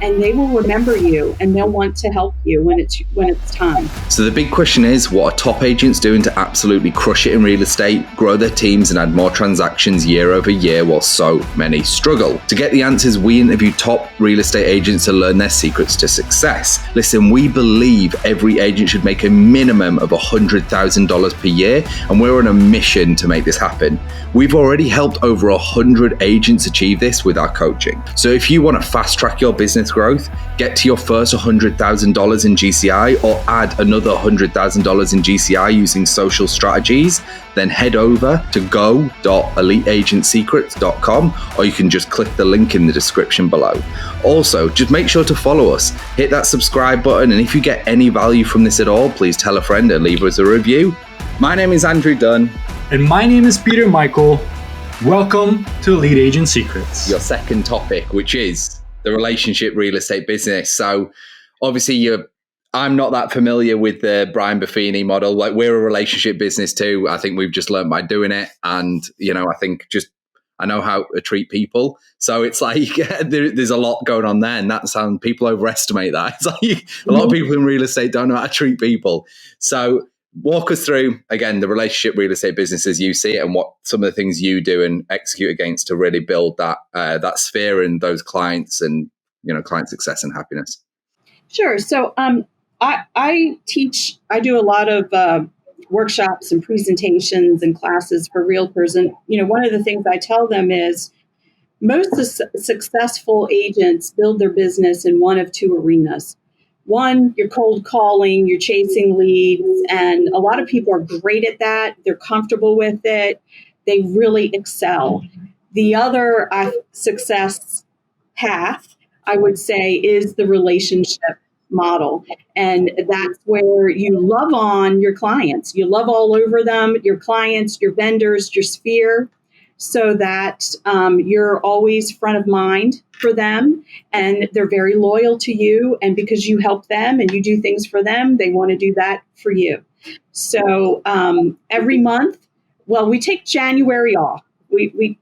and they will remember you and they'll want to help you when it's time. So the big question is, what are top agents doing to absolutely crush it in real estate, grow their teams and add more transactions year over year while so many struggle? To get the answers, we interview top real estate agents to learn their secrets to success. Listen, we believe every agent should make a minimum of $100,000 per year, and we're on a mission to make this happen. We've already helped over 100 agents achieve this with our coaching. So if you want to fast track your business growth, get to your first $100,000 in GCI or add another $100,000 in GCI using social strategies, then head over to go.eliteagentsecrets.com, or you can just click the link in the description below. Also, just make sure to follow us, hit that subscribe button, and if you get any value from this at all, please tell a friend and leave us a review. My name is Andrew Dunn. And my name is Peter Michael. Welcome to Elite Agent Secrets. Your second topic, which is the relationship real estate business. So obviously I'm not that familiar with the Brian Buffini model. Like, we're a relationship business too. I think we've just learned by doing it. And, I think I know how to treat people. So it's like, there's a lot going on there. And people overestimate that. It's like a lot of people in real estate don't know how to treat people. So walk us through, again, the relationship real estate business as you see it, and what some of the things you do and execute against to really build that sphere and those clients and, client success and happiness. Sure. So I do a lot of workshops and presentations and classes for realtors. And, one of the things I tell them is most successful agents build their business in one of two arenas. One, you're cold calling, you're chasing leads, and a lot of people are great at that. They're comfortable with it. They really excel. The other success path, I would say, is the relationship model. And that's where you love on your clients. You love all over them, your clients, your vendors, your sphere, so that you're always front of mind for them, and they're very loyal to you. And because you help them and you do things for them, they want to do that for you. So every month, we take January off. We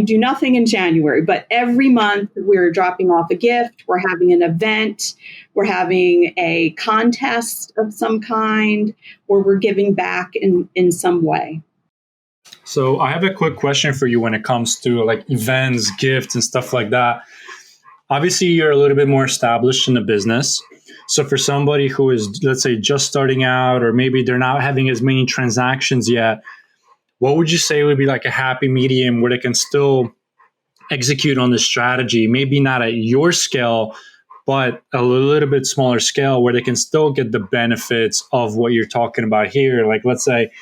do nothing in January, but every month we're dropping off a gift. We're having an event. We're having a contest of some kind, or we're giving back in some way. So I have a quick question for you when it comes to like events, gifts, and stuff like that. Obviously, you're a little bit more established in the business. So for somebody who is, let's say, just starting out, or maybe they're not having as many transactions yet, what would you say would be like a happy medium where they can still execute on the strategy, maybe not at your scale, but a little bit smaller scale, where they can still get the benefits of what you're talking about here? Like, let's say,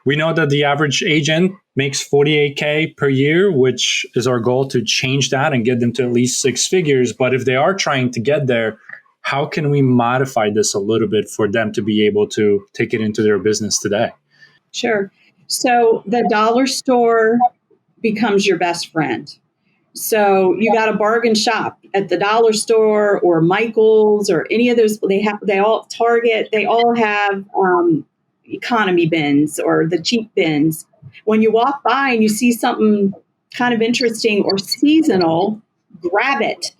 we know that the average agent makes $48K per year, which is our goal, to change that and get them to at least six figures. But if they are trying to get there, how can we modify this a little bit for them to be able to take it into their business today? Sure. So the dollar store becomes your best friend. So you got to bargain shop at the dollar store or Michael's or any of those. They all Target. They all have economy bins or the cheap bins. When you walk by and you see something kind of interesting or seasonal, grab it.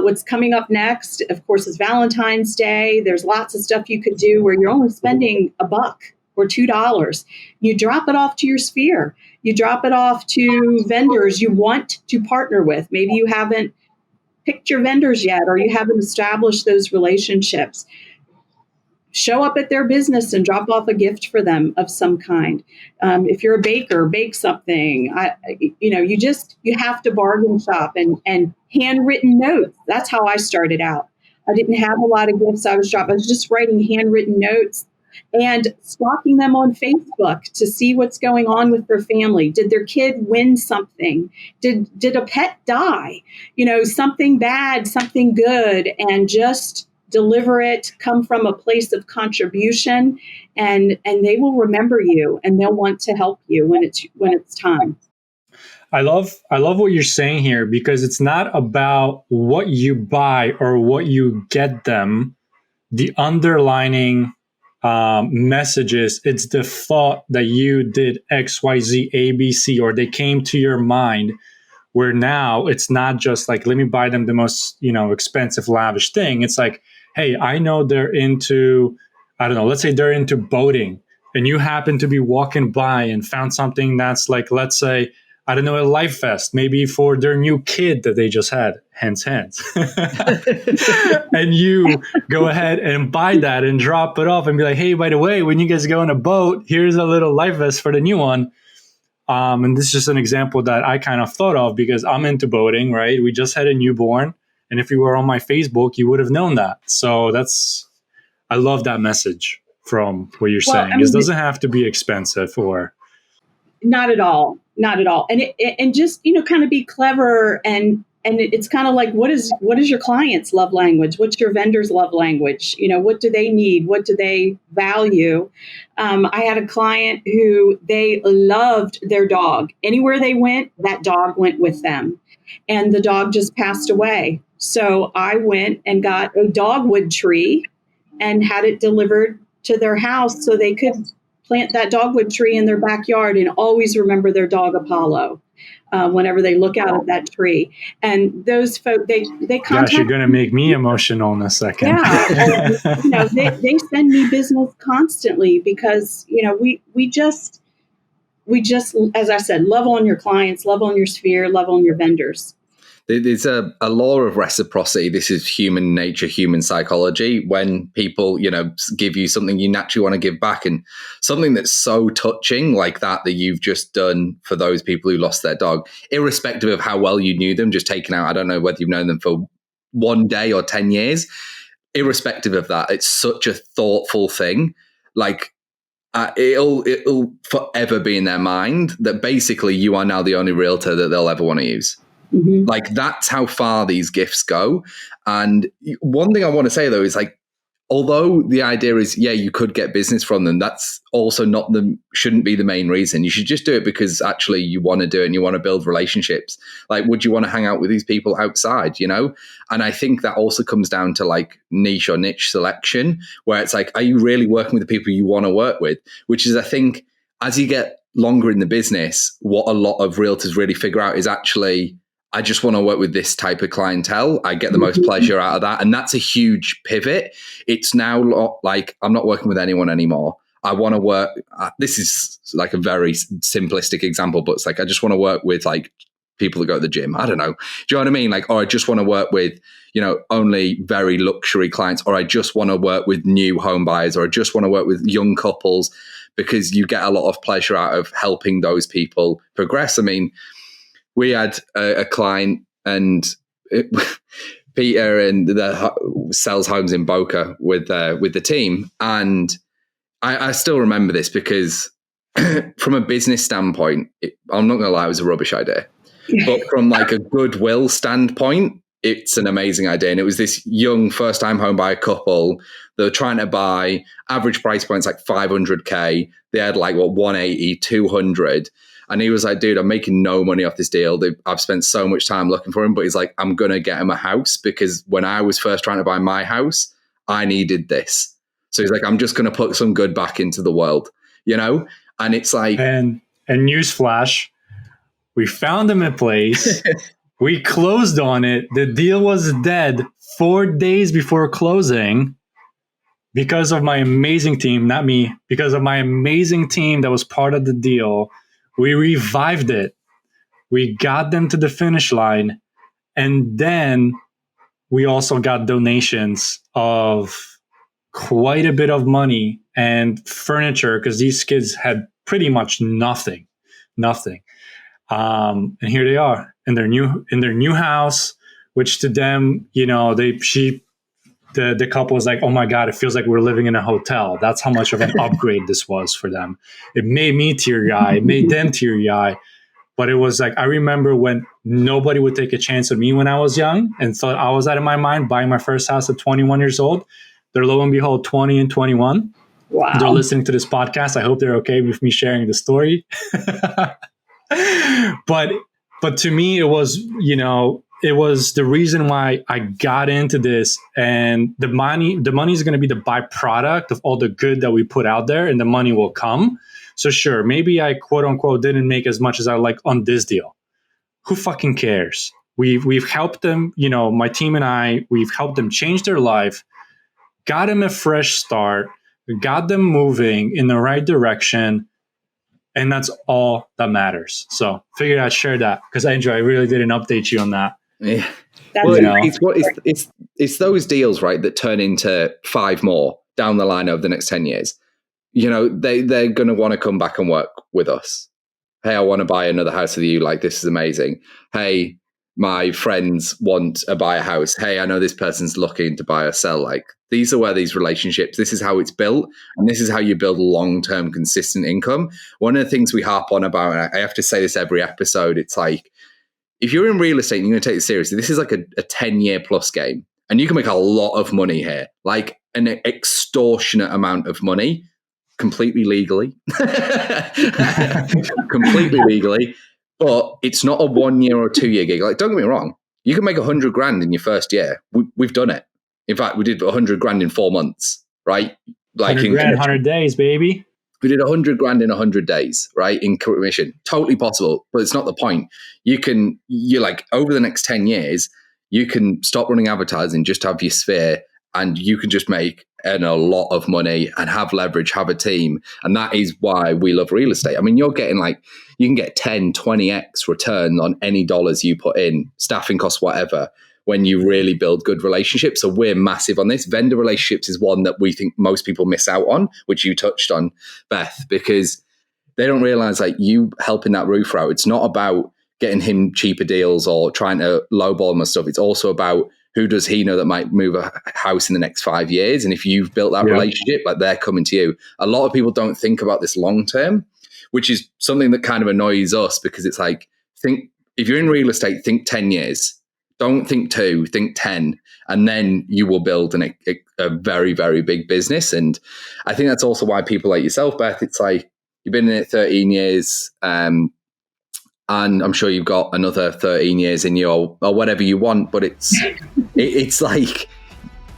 What's coming up next, of course, is Valentine's Day. There's lots of stuff you could do where you're only spending $1 or $2. You drop it off to your sphere. You drop it off to vendors you want to partner with. Maybe you haven't picked your vendors yet, or you haven't established those relationships. Show up at their business and drop off a gift for them of some kind. If you're a baker, bake something. You have to bargain shop and handwritten notes. That's how I started out. I didn't have a lot of gifts I was just writing handwritten notes and stalking them on Facebook to see what's going on with their family. Did their kid win something? Did a pet die? Something bad, something good, and just deliver it, come from a place of contribution, and they will remember you and they'll want to help you when it's time. I love what you're saying here, because it's not about what you buy or what you get them. The underlining messages, it's the thought that you did X, Y, Z, A, B, C, or they came to your mind where now it's not just like, let me buy them the most, expensive, lavish thing. It's like, hey, I know they're into, I don't know, let's say they're into boating, and you happen to be walking by and found something that's like, let's say, I don't know, a life vest, maybe for their new kid that they just had, hence. And you go ahead and buy that and drop it off and be like, hey, by the way, when you guys go on a boat, here's a little life vest for the new one. And this is just an example that I kind of thought of because I'm into boating, right? We just had a newborn. And if you were on my Facebook, you would have known that. So I love that message from what you're saying. It doesn't have to be expensive or. Not at all. Not at all. And just, kind of be clever. And it's kind of like, what is your client's love language? What's your vendor's love language? What do they need? What do they value? I had a client who they loved their dog. Anywhere they went, that dog went with them. And the dog just passed away. So I went and got a dogwood tree and had it delivered to their house so they could plant that dogwood tree in their backyard and always remember their dog Apollo whenever they look out at that tree. And those folk, they contact. Gosh, you're going to make me emotional in a second. Yeah, and, they send me business constantly because we just, as I said, love on your clients, love on your sphere, love on your vendors. There's a law of reciprocity. This is human nature, human psychology. When people, give you something, you naturally want to give back. And something that's so touching like that you've just done for those people who lost their dog, irrespective of how well you knew them, just taken out, I don't know whether you've known them for 1 day or 10 years, irrespective of that, it's such a thoughtful thing. Like, it'll forever be in their mind that basically you are now the only realtor that they'll ever want to use. Mm-hmm. Like, that's how far these gifts go. And one thing I want to say, though, is like, although the idea is, you could get business from them, that's also shouldn't be the main reason. You should just do it because actually you want to do it and you want to build relationships. Like, would you want to hang out with these people outside, And I think that also comes down to like niche or niche selection, where it's like, are you really working with the people you want to work with? Which is, I think, as you get longer in the business, what a lot of realtors really figure out is actually, I just want to work with this type of clientele. I get the most pleasure out of that. And that's a huge pivot. It's now like, I'm not working with anyone anymore. I want to work. This is like a very simplistic example, but it's like, I just want to work with like people that go to the gym. I don't know. Do you know what I mean? Like, or I just want to work with, only very luxury clients, or I just want to work with new home buyers, or I just want to work with young couples, because you get a lot of pleasure out of helping those people progress. I mean, we had a client, and Peter and sells homes in Boca with the team, and I still remember this because from a business standpoint, I'm not going to lie, it was a rubbish idea, but from like a goodwill standpoint, it's an amazing idea. And it was this young first-time home buyer couple. They were trying to buy, average price points like 500K. They had like 180, 200. And he was like, dude, I'm making no money off this deal. I've spent so much time looking for him. But he's like, I'm going to get him a house because when I was first trying to buy my house, I needed this. So he's like, I'm just going to put some good back into the world, And it's like... And newsflash, we found him a place. We closed on it. The deal was dead 4 days before closing because of my amazing team, not me, because of my amazing team that was part of the deal. We revived it. We got them to the finish line. And then we also got donations of quite a bit of money and furniture because these kids had pretty much nothing. And here they are in their new house, which to them, the couple was like, oh my God, it feels like we're living in a hotel. That's how much of an upgrade this was for them. It made me teary-eyed. It made them teary-eyed. But it was like, I remember when nobody would take a chance on me when I was young and thought I was out of my mind buying my first house at 21 years old. They're lo and behold 20 and 21. Wow. They're listening to this podcast. I hope they're okay with me sharing the story. But to me, it was, it was the reason why I got into this, and the money is going to be the byproduct of all the good that we put out there, and the money will come. So sure, maybe I quote unquote didn't make as much as I like on this deal. who fucking cares? We've helped them, my team and I, we've helped them change their life, got them a fresh start, got them moving in the right direction. And that's all that matters. So figured I'd share that because I really didn't update you on that. Yeah. That's It's those deals, right, that turn into 5 more down the line over the next 10 years. They're going to want to come back and work with us. Hey, I want to buy another house with you. Like, this is amazing. Hey, my friends want to buy a house. Hey, I know this person's looking to buy or sell. Like, these are where these relationships, this is how it's built. And this is how you build long-term consistent income. One of the things we harp on about, and I have to say this every episode, it's like, if you're in real estate and you're going to take it seriously, this is like a 10-year plus game. And you can make a lot of money here, like an extortionate amount of money, completely legally. Completely legally. But it's not a 1 year or 2 year gig. Like, don't get me wrong. You can make 100 grand in your first year. We've done it. In fact, we did 100 grand in 4 months, right? Like 100 grand, 100 days, baby. We did 100 grand in 100 days, right? In commission. Totally possible, but it's not the point. You're like, over the next 10 years, you can stop running advertising, just have your sphere, and you can just make a lot of money and have leverage, have a team. And that is why we love real estate. I mean, you're getting you can get 10, 20x return on any dollars you put in, staffing costs, whatever, when you really build good relationships. So we're massive on this. Vendor relationships is one that we think most people miss out on, which you touched on, Beth, because they don't realize, like, you helping that roofer out, it's not about getting him cheaper deals or trying to lowball him and stuff. It's also about who does he know that might move a house in the next 5 years. And if you've built that relationship, like, they're coming to you. A lot of people don't think about this long term, which is something that kind of annoys us, because it's like, if you're in real estate, think 10 years. Don't think 2, think 10. And then you will build a very, very big business. And I think that's also why people like yourself, Beth, it's like, you've been in it 13 years, and I'm sure you've got another 13 years in your, or whatever you want, but it's like,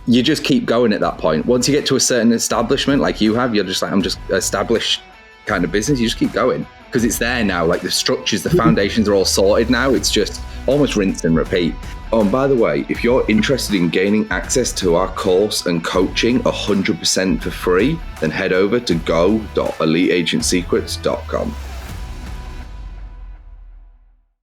you just keep going at that point. Once you get to a certain establishment like you have, you're just like, I'm just established kind of business. You just keep going because it's there now. Like, the structures, the foundations are all sorted now. It's just almost rinse and repeat. Oh, and by the way, if you're interested in gaining access to our course and coaching 100% for free, then head over to go.eliteagentsecrets.com.